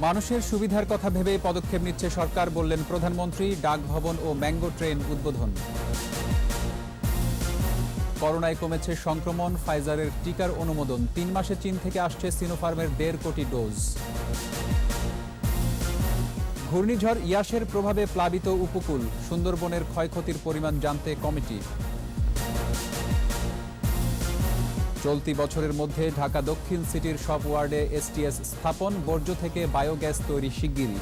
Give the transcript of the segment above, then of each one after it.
মানুষের সুবিধার কথা ভেবে পদক্ষেপ নিচ্ছে সরকার, বললেন প্রধানমন্ত্রী। ডাক ভবন ও ম্যাঙ্গো ট্রেন উদ্বোধন। করোনায় কমেছে সংক্রমণ, ফাইজারের টিকার অনুমোদন। 3 মাসে চীন থেকে আসছে সিনোফার্মের 1.5 কোটি ডোজ। ঘূর্ণিঝড় ইয়াসের প্রভাবে প্লাবিত উপকূল, সুন্দরবনের ক্ষয়ক্ষতির পরিমাণ জানতে কমিটি। চলতি বছরের মধ্যে ঢাকা দক্ষিণ সিটির সব ওয়ার্ডে এসটিএস স্থাপন, বর্জ্য থেকে বায়োগ্যাস তৈরি শিগগিরই।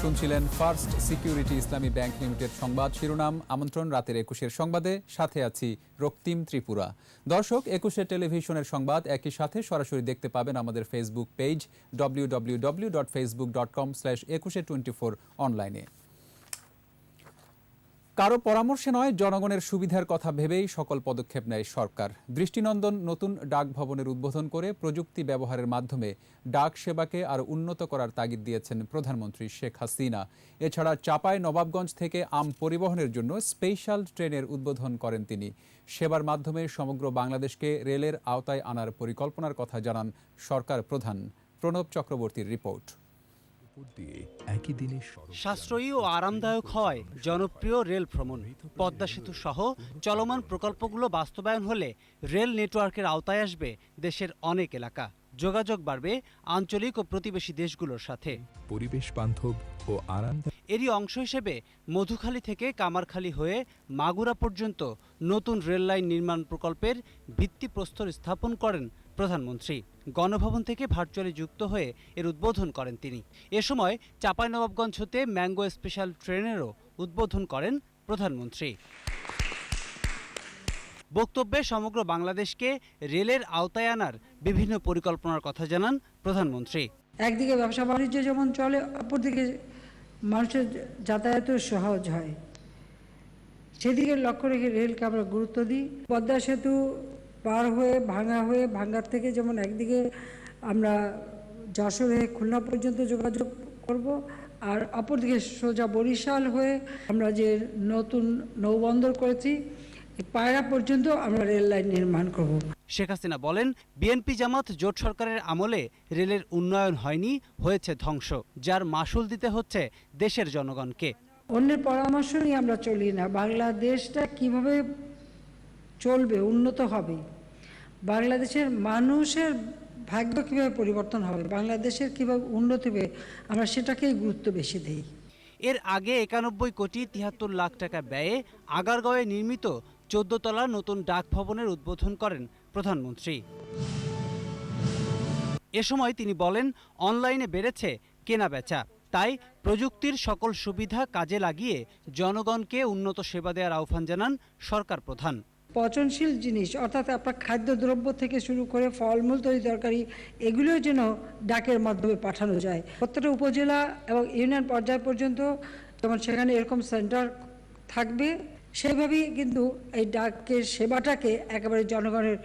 শুনছিলেন ফার্স্ট সিকিউরিটি ইসলামী ব্যাংক লিমিটেড সংবাদ শিরোনাম। আমন্ত্রণ রাতের 21-এর সংবাদে, সাথে আছি রক্তিম ত্রিপুরা। দর্শক, 21 টেলিভিশনের সংবাদ একই সাথে সরাসরি দেখতে পাবেন আমাদের ফেসবুক পেজ www.facebook.com/2124 অনলাইনে। কারো পরামর্শে নয়, জনগণের সুবিধার কথা ভেবেই সকল পদক্ষেপ নেয় সরকার। দৃষ্টিনন্দন নতুন ডাক ভবনের উদ্বোধন করে প্রযুক্তি ব্যবহারের মাধ্যমে ডাক সেবাকে আরও উন্নত করার তাগিদ দিয়েছেন প্রধানমন্ত্রী শেখ হাসিনা। এছাড়া চাঁপায় নবাবগঞ্জ থেকে আম পরিবহনের জন্য স্পেশাল ট্রেনের উদ্বোধন করেন তিনি। সেবার মাধ্যমে সমগ্র বাংলাদেশকে রেলের আওতায় আনার পরিকল্পনার কথা জানান সরকার প্রধান। প্রণব চক্রবর্তীর রিপোর্ট। সাশ্রয়ী ও আরামদায়ক হয় জনপ্রিয় রেল ভ্রমণ। পদ্মা সেতু সহ চলমান প্রকল্পগুলো বাস্তবায়ন হলে রেল নেটওয়ার্কের আওতায় আসবে দেশের অনেক এলাকা। যোগাযোগ বাড়বে আঞ্চলিক ও প্রতিবেশী দেশগুলোর সাথে। পরিবেশ বান্ধব ও আরামদায়ক এরই অংশ হিসেবে মধুখালী থেকে কামারখালী হয়ে মাগুরা পর্যন্ত নতুন রেল লাইন নির্মাণ প্রকল্পের ভিত্তিপ্রস্তর স্থাপন করেন প্রধানমন্ত্রী। গণভবন থেকে ভার্চুয়ালি যুক্ত হয়ে এর উদ্বোধন করেন তিনি। এ সময় চাঁপাইনবাবগঞ্জ হতে ম্যাঙ্গো স্পেশাল ট্রেনেরও উদ্বোধন করেন প্রধানমন্ত্রী। বক্তব্যে সমগ্র বাংলাদেশকে রেলের আওতায় আনার বিভিন্ন পরিকল্পনার কথা জানান প্রধানমন্ত্রী। একদিকে ব্যবসা বাণিজ্য যেমন চলে, অপরদিকে মানুষের যাতায়াতও সহজ হয়, সেদিকে লক্ষ্য রেখে রেলকে আমরা গুরুত্ব দিই। পদ্মা সেতু পার হয়ে ভাঙ্গার থেকে যেমন একদিকে আমরা যশোর হয়ে খুলনা পর্যন্ত যোগাযোগ করব, আর অপরদিকে সোজা বরিশাল হয়ে আমরা যে নতুন নৌবন্দর করেছি পায়রা পর্যন্ত আমরা রেল লাইন নির্মাণ করব। শেখ হাসিনা বলেন, বিএনপি জামাত জোট সরকারের আমলে রেলের উন্নয়ন হয়নি, হয়েছে ধ্বংস, যার মাসুল দিতে হচ্ছে দেশের জনগণকে। অন্যের পরামর্শ নিয়ে আমরা চলি না। বাংলাদেশটা কিভাবে চলবে, উন্নত হবে, বাংলাদেশের মানুষের ভাগ্য কিভাবে পরিবর্তন হবে, বাংলাদেশের কিভাবে উন্নতি হবে, আমরা সেটাকেই গুরুত্ব বেশি দিই। এর আগে 91 কোটি 73 লাখ টাকা ব্যয়ে আগারগাঁওয়ে নির্মিত 14 তলা নতুন ডাক ভবনের উদ্বোধন করেন প্রধানমন্ত্রী। এ সময় তিনি বলেন, অনলাইনে বেড়েছে কেনা বেচা, তাই প্রযুক্তির সকল সুবিধা কাজে লাগিয়ে জনগণকে উন্নত সেবা দেওয়ার আহ্বান জানান সরকার প্রধান। পচনশীল জিনিস অর্থাৎ আপনার খাদ্যদ্রব্য থেকে শুরু করে ফলমূল তৈরি তরকারি, এগুলো যেন ডাকের মাধ্যমে পাঠানো যায় প্রত্যেকটা উপজেলা এবং ইউনিয়ন পর্যায় পর্যন্ত, যেমন সেখানে এরকম সেন্টার থাকবে। সেভাবেই কিন্তু এই ডাকের সেবাটাকে একেবারে জনগণের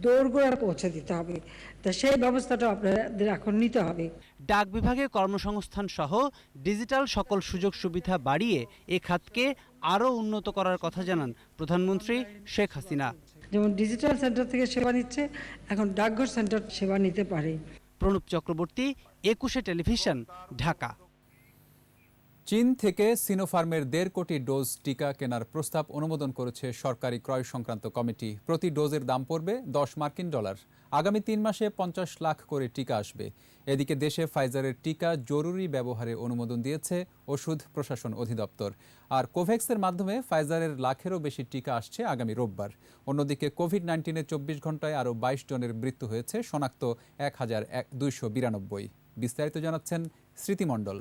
দোরগোড়ায় পৌঁছে দিতে হবে। তা সেই ব্যবস্থাটা আপনাদের এখন নিতে হবে। ডাক বিভাগে কর্মসংস্থান সহ ডিজিটাল সকল সুযোগ সুবিধা বাড়িয়ে এ খাতকে আরও উন্নত করার কথা জানান প্রধানমন্ত্রী শেখ হাসিনা। যেমন ডিজিটাল সেন্টার থেকে সেবা নিচ্ছে, এখন ডাকঘর সেন্টার সেবা নিতে পারে। প্রণব চক্রবর্তী, 21 টেলিভিশন, ঢাকা। চীন থেকে সিনোফার্মের 1.5 কোটি ডোজ টিকা কেনার প্রস্তাব অনুমোদন করেছে সরকারি ক্রয় সংক্রান্ত কমিটি। প্রতি ডোজের দাম পড়বে $10। আগামী 3 মাসে 50 লাখ করে টিকা আসবে। এদিকে দেশে ফাইজারের টিকা জরুরি ব্যবহারে অনুমোদন দিয়েছে ওষুধ প্রশাসন অধিদপ্তর। আর কোভ্যাক্সের মাধ্যমে ফাইজারের লাখেরও বেশি টিকা আসছে আগামী রোববার। অন্যদিকে কোভিড-19-এ 24 ঘন্টায় আরও 22 জনের মৃত্যু হয়েছে, শনাক্ত 1292। বিস্তারিত জানাচ্ছেন স্মৃতিমণ্ডল।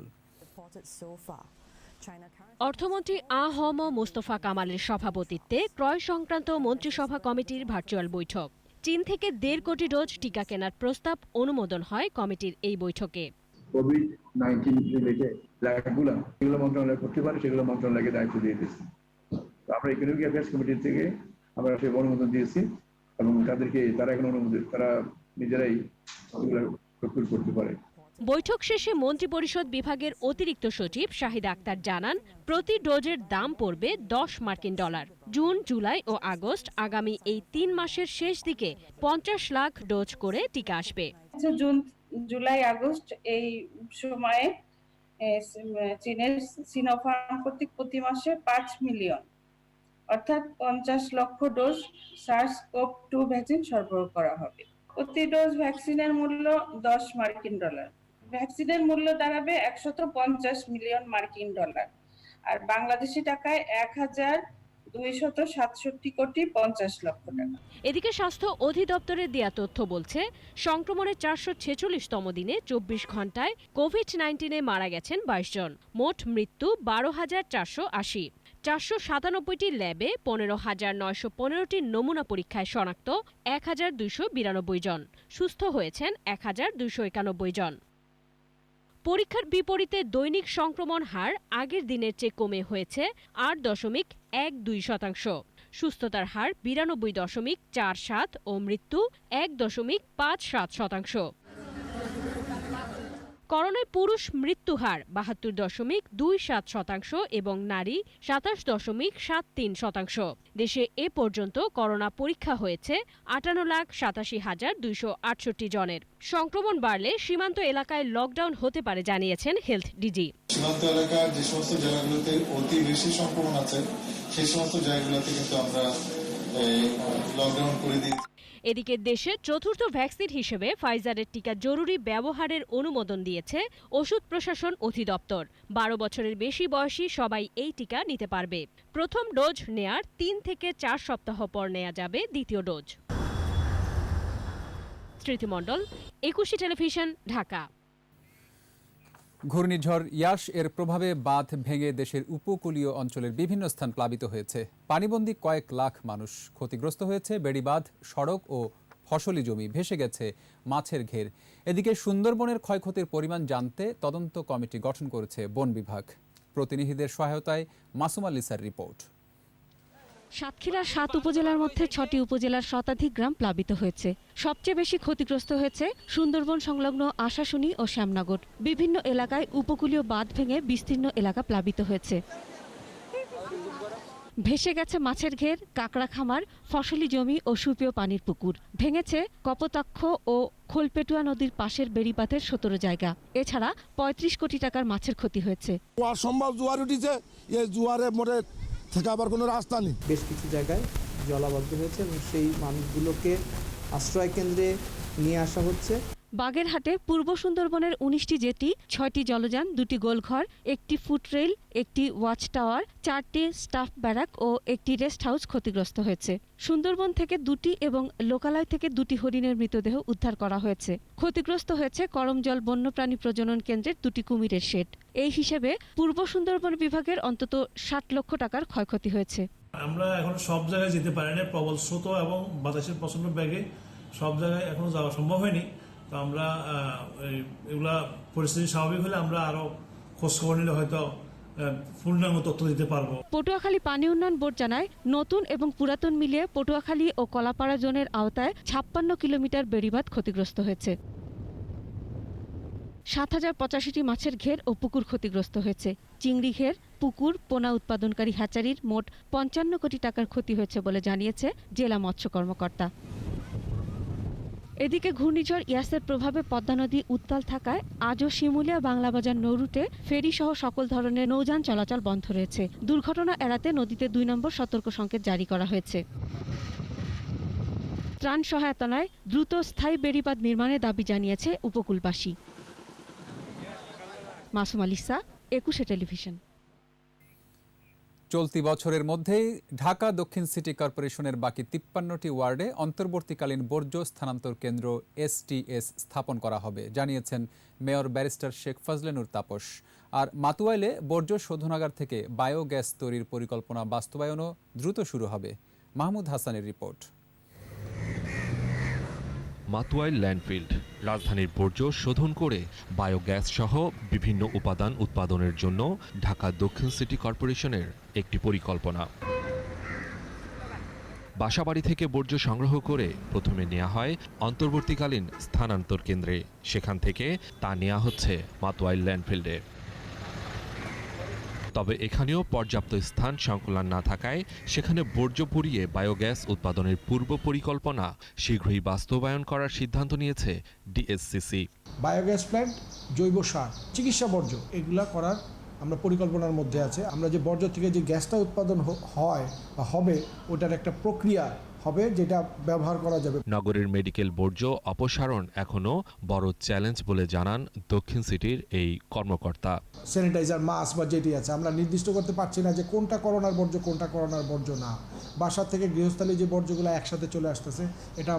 অর্থমন্ত্রী আ.হ.ম মোস্তফা কামালের সভাপতিত্বে ক্রয় সংক্রান্ত মন্ত্রিসভা কমিটির ভার্চুয়াল বৈঠক। চীন থেকে 1.5 কোটি ডোজ টিকা কেনার প্রস্তাব অনুমোদন হয় কমিটির এই বৈঠকে। কোভিড-19 রিলেটেড লাগগুলো যেগুলো মন্ত্রণালয় করতে পারে সেগুলো মন্ত্রণালয়কে দায়িত্ব দিয়ে দিয়েছি। আমরা ইকোনমিক অ্যাফেয়ার্স কমিটি থেকে আমরা সেই অনুমোদন দিয়েছি এবং তারা এখন অনুমোদন, তারা নিজেরাই এগুলো প্রস্তুত করতে পারে। বৈঠক শেষে মন্ত্রিপরিষদ বিভাগের অতিরিক্ত সচিব শাহিদ আক্তার জানান, প্রতি ডোজের দাম পড়বে $10 মার্কিন। জুন, জুলাই ও আগস্ট আগামী এই 3 মাসের শেষ দিকে 50 লাখ ডোজ করে টিকা আসবে। জুন, জুলাই, আগস্ট এই সময়ে চীনের সিনোফার্ম কর্তৃক প্রতি মাসে 5 মিলিয়ন অর্থাৎ 50 লক্ষ ডোজ SARS-CoV-2 ভ্যাকসিন সরবরাহ করা হবে। প্রতি ডোজ ভ্যাকসিনের মূল্য $10 মার্কিন। ভ্যাকসিনের মূল্য দাঁড়াবে $150 মিলিয়ন মার্কিন। আর বাংলাদেশি টাকায় 1,267 কোটি 50 লক্ষ টাকা। এদিকে স্বাস্থ্য অধিদপ্তরের দেয়া তথ্য বলছে, সংক্রমণের 446তম দিনে 24 ঘন্টায় কোভিড-19 মারা গেছেন 22 জন। মোট মৃত্যু 12,480। 497টি ল্যাবে 15,915টি নমুনা পরীক্ষায় শনাক্ত 1,292 জন। সুস্থ হয়েছেন 1,291 জন। পরীক্ষার বিপরীতে দৈনিক সংক্রমণ হার আগের দিনের চেয়ে কমে হয়েছে 8.12%। সুস্থতার হার 92.47 ও মৃত্যু 1.57%। করোনায় পুরুষ মৃত্যু হার 72.27% এবং নারী 27.73%। দেশে এ পর্যন্ত করোনা পরীক্ষা হয়েছে 58,87,268 জনের। সংক্রমণ বাড়লে সীমান্ত এলাকায় লকডাউন হতে পারে জানিয়েছেন হেলথ ডিজি। সীমান্ত এলাকার যে সমস্ত জায়গাগুলোতে অতি বেশি সংক্রমণ আছে সেই সমস্ত জায়গাগুলোতে কিন্তু আমরা লকডাউন করে দিই। এদিকে দেশে চতুর্থ ভ্যাকসিন হিসেবে ফাইজারের টিকা জরুরি ব্যবহারের অনুমোদন দিয়েছে ওষুধ প্রশাসন অধিদপ্তর। 12 বছরের বেশি বয়সী সবাই এই টিকা নিতে পারবে। প্রথম ডোজ নেয়ার 3 থেকে 4 সপ্তাহ পর নেওয়া যাবে দ্বিতীয় ডোজ। স্মৃতি মণ্ডল, একুশে টেলিভিশন, ঢাকা। ঘূর্ণিঝড় ইয়াস এর প্রভাবে বাঁধ ভেঙে দেশের উপকূলীয় অঞ্চলের বিভিন্ন স্থান প্লাবিত হয়েছে। পানিবন্দী কয়েক লাখ মানুষ। ক্ষতিগ্রস্ত হয়েছে বেড়িবাঁধ, সড়ক ও ফসলি জমি। ভেসে গেছে মাছের ঘের। এদিকে সুন্দরবনের ক্ষয়ক্ষতির পরিমাণ জানতে তদন্ত কমিটি গঠন করেছে বন বিভাগ। প্রতিনিধিদের সহায়তায় মাসুমা লিসার রিপোর্ট। সাতক্ষীরার 7 উপজেলার মধ্যে 6টি উপজেলার শতাধিক গ্রাম প্লাবিত হয়েছে। সবচেয়ে বেশি ক্ষতিগ্রস্ত হয়েছে সুন্দরবন সংলগ্ন আশাশুনি ও শ্যামনগর। বিভিন্ন এলাকায় উপকূলীয় বাঁধ ভেঙে বিস্তীর্ণ এলাকা প্লাবিত হয়েছে। ভেসে গেছে মাছের ঘের, কাঁকড়া খামার, ফসলি জমি ও সুপেয় পানির পুকুর। ভেঙেছে কপোতাক্ষ ও খোলপেটুয়া নদীর পাশের বেড়িবাঁধের 17 জায়গা। এছাড়া 35 কোটি টাকার মাছের ক্ষতি হয়েছে। অসম্ভব জোয়ার উঠেছে, এই জোয়ারে মোটে থাকাবার কোনো রাস্তা নেই। বেশ কিছু জায়গায় জলাবদ্ধ হয়েছে এবং সেই মানুষগুলোকে আশ্রয় কেন্দ্রে নিয়ে আসা হচ্ছে। বাগেরহাটে পূর্ব সুন্দরবনের 19টি জেটি, 6টি জলযান, 2টি গোলঘর, 1টি ফুট রেল, 1টি ওয়াচ টাওয়ার, 4টি স্টাফ ব্যারাক ও 1টি রেস্ট হাউস ক্ষতিগ্রস্ত হয়েছে। সুন্দরবন থেকে 2টি এবং লোকালয় থেকে 2টি হরিণের মৃতদেহ উদ্ধার করা হয়েছে। ক্ষতিগ্রস্ত হয়েছে করমজল বন্যপ্রাণী প্রজনন কেন্দ্রের 2টি কুমিরের শেড। এই হিসেবে পূর্ব সুন্দরবন বিভাগের অন্তত 60 লক্ষ টাকার ক্ষয়ক্ষতি হয়েছে। আমরা এখন সব জায়গায় যেতে পারি না, প্রবল স্রোত এবং বাতাসের প্রচন্ড বেগে সব জায়গায় এখনো যাওয়া সম্ভব হয়নি। তো আমরা এগুলা পরিস্থিতি স্বাভাবিক হলে আমরা আরো খোঁজখবর নিলে হয়তো পূর্ণাঙ্গ তথ্য দিতে পারবো। পটুয়াখালী পানি উন্নয়ন বোর্ড জানায়, নতুন এবং পুরাতন মিলিয়ে পটুয়াখালী ও কলাপাড়া জোনের আওতায় 56 কিলোমিটার বেড়িবাঁধ ক্ষতিগ্রস্ত হয়েছে। 7,085টি মাছের ঘের ও পুকুর ক্ষতিগ্রস্ত হয়েছে। চিংড়ি ঘের, পুকুর, পোনা উৎপাদনকারী হ্যাচারির মোট 55 কোটি টাকার ক্ষতি হয়েছে বলে জানিয়েছে জেলা মৎস্য কর্মকর্তা। এদিকে ঘূর্ণিঝড় ইয়াসের প্রভাবে পদ্মা নদী উত্তাল থাকায় আজও শিমুলিয়া বাংলাবাজার নৌরুটে ফেরি সহ সকল ধরনের নৌযান চলাচল বন্ধ রয়েছে। দুর্ঘটনা এড়াতে নদীতে 2 নম্বর সতর্ক সংকেত জারি করা হয়েছে। ত্রাণ সহায়তা নয়, দ্রুত স্থায়ী বেড়িবাঁধ নির্মাণের দাবি জানিয়েছে উপকূলবাসী। মাসুমা লিসা, একুশে টেলিভিশন। চলতি বছরের মধ্যেই ঢাকা দক্ষিণ সিটি কর্পোরেশনের বাকি 53টি ওয়ার্ডে অন্তর্বর্তীকালীন বর্জ্য স্থানান্তর কেন্দ্র STS স্থাপন করা হবে জানিয়েছেন মেয়র ব্যারিস্টার শেখ ফজলে নূর তাপস। আর মাতুয়াইলে বর্জ্য শোধনাগার থেকে বায়োগ্যাস তৈরির পরিকল্পনা বাস্তবায়নও দ্রুত শুরু হবে। মাহমুদ হাসানের রিপোর্ট। মাতুয়াইল ল্যান্ডফিল্ড রাজধানীর বর্জ্য শোধন করে বায়োগ্যাস সহ বিভিন্ন উপাদান উৎপাদনের জন্য ঢাকা দক্ষিণ সিটি কর্পোরেশনের একটি পরিকল্পনা। বাসাবাড়ি থেকে বর্জ্য সংগ্রহ করে প্রথমে নেওয়া হয় অন্তর্বর্তীকালীন স্থানান্তর কেন্দ্রে, সেখান থেকে তা নেওয়া হচ্ছে মাতোয়াইল ল্যান্ডফিল্ডে। তবে এখানেও পর্যাপ্ত স্থান সংকুলান না থাকায় সেখানে বর্জ্য পুড়িয়ে বায়োগ্যাস উৎপাদনের পূর্ব পরিকল্পনা শীঘ্রই বাস্তবায়ন করার সিদ্ধান্ত নিয়েছে ডিএসসিসি। বায়োগ্যাস প্ল্যান্ট, জৈব সার, চিকিৎসা বর্জ্য এগুলা করার আমরা পরিকল্পনার মধ্যে আছে। আমরা যে বর্জ্য থেকে যে গ্যাসটা উৎপাদন হয় বা হবে, ওটার একটা প্রক্রিয়া হবে যেটা ব্যবহার করা যাবে। নগরের মেডিকেল বর্জ্য অপসারণ এখনও বড় চ্যালেঞ্জ বলে জানান দক্ষিণ সিটির এই কর্মকর্তা। স্যানিটাইজার, মাস্ক বা যেটি আছে আমরা নির্দিষ্ট করতে পারছি না যে কোনটা করোনার বর্জ্য, কোনটা করোনার বর্জ্য না। বাসা থেকে গৃহস্থালী যে বর্জ্যগুলো একসাথে চলে আসতেছে, এটা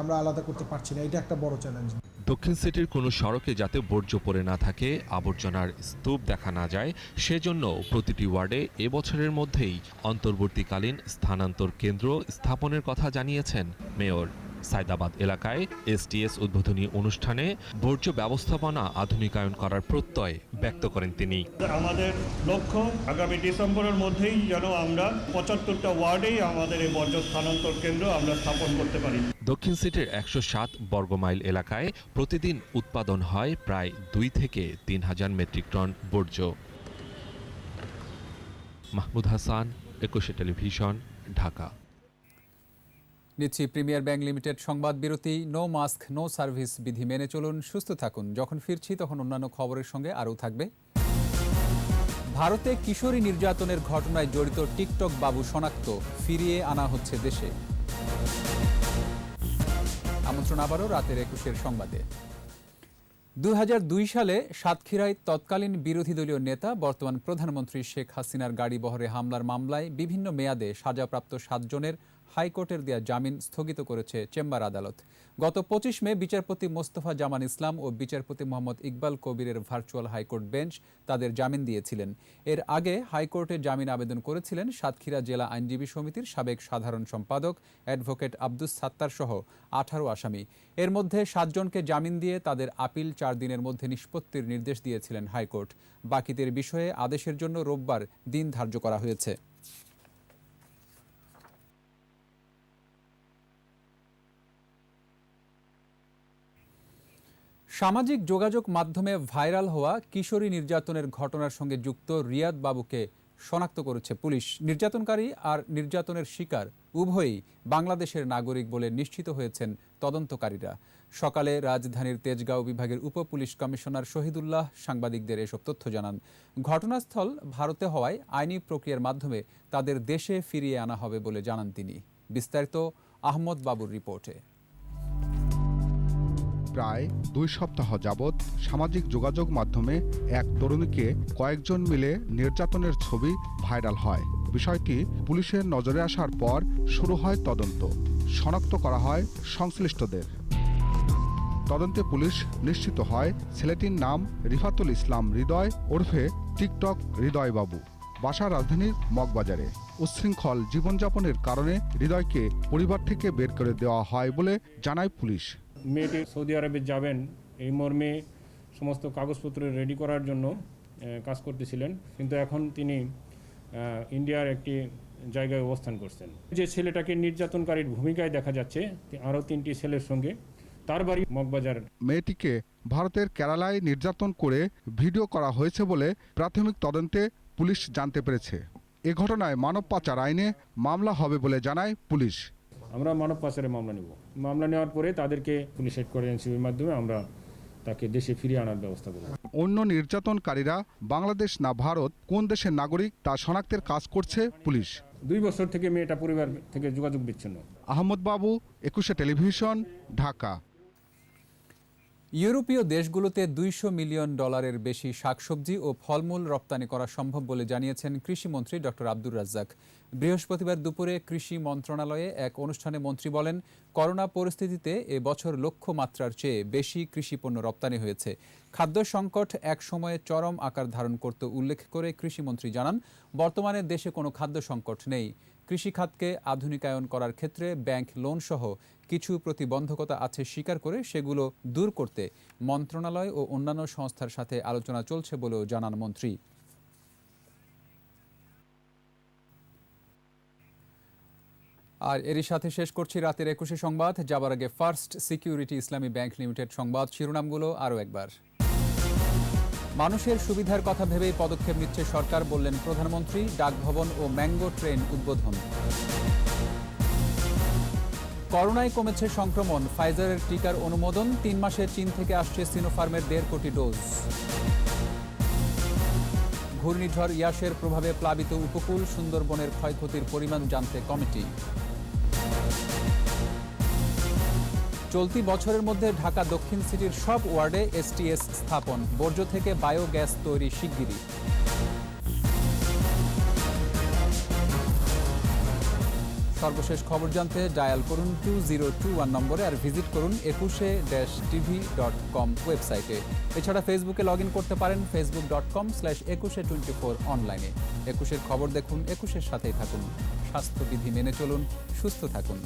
আমরা আলাদা করতে পারছি না। এটা একটা বড় চ্যালেঞ্জ। দক্ষিণ সিটির কোনো সড়কে যাতে বর্জ্য পড়ে না থাকে, আবর্জনার স্তূপ দেখা না যায়, সেজন্য প্রতিটি ওয়ার্ডে এবছরের মধ্যেই অন্তর্বর্তীকালীন স্থানান্তর কেন্দ্র স্থাপনের কথা জানিয়েছেন মেয়র। সায়দাবাদ এলাকায় এসটিএস উদ্বোধনী অনুষ্ঠানে বর্জ্য ব্যবস্থাপনা আধুনিকায়ন করার প্রত্যয় ব্যক্ত করেন তিনি। আমাদের লক্ষ্য আগামী ডিসেম্বরের মধ্যেই যেন আমরা ৭৫টা ওয়ার্ডেই আমাদের এই বর্জ্য স্থানান্তর কেন্দ্র আমরা স্থাপন করতে পারি। দক্ষিণ সিটির ১০৭ বর্গমাইল এলাকায় প্রতিদিন উৎপাদন হয় প্রায় ২ থেকে ৩ হাজার মেট্রিক টন বর্জ্য। মাহমুদ হাসান, একুশে টেলিভিশন, ঢাকা। নিচ্ছি প্রিমিয়ার ব্যাংক লিমিটেড সংবাদ বিরতি। নো মাস্ক নো সার্ভিস বিধি মেনে চলুন, সুস্থ থাকুন। যখন ফিরছি তখন অন্যান্য খবরের সঙ্গে আরও থাকবে। ভারতে কিশোরী নির্যাতনের ঘটনায় জড়িত টিকটক বাবু শনাক্ত, ফিরিয়ে আনা হচ্ছে দেশে। আমন্ত্রণ আবারও রাতের ২১-এর সংবাদে। ২০০২ সালে সাতক্ষীরায় তৎকালীন বিরোধী দলীয় নেতা বর্তমান প্রধানমন্ত্রী শেখ হাসিনার গাড়ি বহরে হামলার মামলায় বিভিন্ন মেয়াদে সাজাপ্রাপ্ত ৭ জনের হাইকোর্টের দেয়া জামিন স্থগিত করেছে চেম্বার আদালত। গত ২৫ মে বিচারপতি মোস্তফা জামান ইসলাম ও বিচারপতি মোহাম্মদ ইকবাল কবিরের ভার্চুয়াল হাইকোর্ট বেঞ্চ তাদের জামিন দিয়েছিলেন। এর আগে হাইকোর্টে জামিন আবেদন করেছিলেন সাতক্ষীরা জেলা আইনজীবী সমিতির সাবেক সাধারণ সম্পাদক অ্যাডভোকেট আব্দুস সাত্তার সহ ১৮ আসামি। এর মধ্যে ৭ জনকে জামিন দিয়ে তাদের আপিল ৪ দিনের মধ্যে নিষ্পত্তির নির্দেশ দিয়েছিলেন হাইকোর্ট। বাকিদের বিষয়ে আদেশের জন্য রোববার দিন ধার্য করা হয়েছে। সামাজিক যোগাযোগ মাধ্যমে ভাইরাল হওয়া কিশোরী নির্যাতনের ঘটনার সঙ্গে যুক্ত রিয়াদ বাবুকে শনাক্ত করেছে পুলিশ। নির্যাতনকারী আর নির্যাতনের শিকার উভয়ই বাংলাদেশের নাগরিক বলে নিশ্চিত হয়েছেন তদন্তকারীরা। সকালে রাজধানীর তেজগাঁও বিভাগের উপ পুলিশ কমিশনার শহীদুল্লাহ সাংবাদিকদের এসব তথ্য জানান। ঘটনাস্থল ভারতে হওয়ায় আইনি প্রক্রিয়ার মাধ্যমে তাদের দেশে ফিরিয়ে আনা হবে বলে জানান তিনি। বিস্তারিত আহমদ বাবুর রিপোর্টে। প্রায় ২ সপ্তাহ যাবৎ সামাজিক যোগাযোগ মাধ্যমে এক তরুণীকে কয়েকজন মিলে নির্যাতনের ছবি ভাইরাল হয়। বিষয়টি পুলিশের নজরে আসার পর শুরু হয় তদন্ত। শনাক্ত করা হয় সংশ্লিষ্টদের। তদন্তে পুলিশ নিশ্চিত হয় ছেলেটির নাম রিফাতুল ইসলাম হৃদয় ওরফে টিকটক হৃদয় বাবু। বাসা রাজধানীর মগবাজারে। উচ্ছৃঙ্খল জীবনযাপনের কারণে হৃদয়কে পরিবার থেকে বের করে দেওয়া হয় বলে জানায় পুলিশ। মেয়েটি সৌদি আরবে যাবেন এই মর্মে সমস্ত কাগজপত্র রেডি করার জন্য কাজ করতেছিলেন, কিন্তু এখন তিনি ইন্ডিয়ার একটি জায়গায় অবস্থান করছেন। যে ছেলেটাকে নির্যাতনকারীর ভূমিকায় দেখা যাচ্ছে আরও ৩টি ছেলের সঙ্গে, তার বাড়ি মগবাজার। মেয়েটিকে ভারতের কেরালায় নির্যাতন করে ভিডিও করা হয়েছে বলে প্রাথমিক তদন্তে পুলিশ জানতে পেরেছে। এ ঘটনায় মানব পাচার আইনে মামলা হবে বলে জানায় পুলিশ। আমরা মানব পাচারের মামলা নেব। মামলা নেওয়ার পরে তাদেরকে পুলিশ হেড করে এনসিবির মাধ্যমে আমরা তাকে দেশে ফিরিয়ে আনার ব্যবস্থা করব। অন্য নির্যাতনকারীরা বাংলাদেশ না ভারত, কোন দেশের নাগরিক তা শনাক্তের কাজ করছে পুলিশ। ২ বছর থেকে মেয়েটা পরিবার থেকে যোগাযোগ বিচ্ছিন্ন। আহমদ বাবু, একুশে টেলিভিশন, ঢাকা। ইউরোপীয় দেশগুলোতে $200 মিলিয়ন বেশি শাকসবজি ও ফলমূল রপ্তানি করা সম্ভব বলে জানিয়েছেন কৃষিমন্ত্রী ডক্টর আব্দুর রাজ্জাক। বৃহস্পতিবার দুপুরে কৃষি মন্ত্রণালয়ে এক অনুষ্ঠানে মন্ত্রী বলেন, করোনা পরিস্থিতিতে এ বছর লক্ষ্যমাত্রার চেয়ে বেশি কৃষিপণ্য রপ্তানি হয়েছে। খাদ্য সংকট এক সময়ে চরম আকার ধারণ করতে উল্লেখ করে কৃষিমন্ত্রী জানান, বর্তমানে দেশে কোনো খাদ্য সংকট নেই। কৃষিখাতকে আধুনিকায়ন করার ক্ষেত্রে ব্যাংক লোন সহ কিছু প্রতিবন্ধকতা আছে স্বীকার করে সেগুলো দূর করতে মন্ত্রণালয় ও অন্যান্য সংস্থার সাথে আলোচনা চলছে বলেও জানান মন্ত্রী। আর এরই সাথে শেষ করছি রাতের 21 সংবাদ। যাবার আগে ফার্স্ট সিকিউরিটি ইসলামী ব্যাংক লিমিটেড সংবাদ শিরোনামগুলো আরও একবার। মানুষের সুবিধার কথা ভেবেই পদক্ষেপ নিচ্ছে সরকার, বললেন প্রধানমন্ত্রী। ডাকভবন ও ম্যাঙ্গো ট্রেন উদ্বোধন। করোনায় কমেছে সংক্রমণ, ফাইজারের টিকার অনুমোদন। 3 মাসে চীন থেকে আসছে সিনোফার্মের 1.5 কোটি ডোজ। ঘূর্ণিঝড় ইয়াসের প্রভাবে প্লাবিত উপকূল, সুন্দরবনের ক্ষয়ক্ষতির পরিমাণ জানতে কমিটি। চলতি বছরের মধ্যে ঢাকা দক্ষিণ সিটির সব ওয়ার্ডে এসটিএস স্থাপন, বর্জ্য থেকে বায়োগ্যাস তৈরি শিগগিরই। সর্বশেষ খবর জানতে ডায়াল করুন 2021 নম্বরে আর ভিজিট করুন ekushe-tv.com ওয়েবসাইটে। এছাড়া ফেসবুকে লগ ইন করতে পারেন facebook.com/ekushe24 অনলাইনে। একুশের খবর দেখুন, একুশের সাথেই থাকুন। স্বাস্থ্যবিধি মেনে চলুন, সুস্থ থাকুন।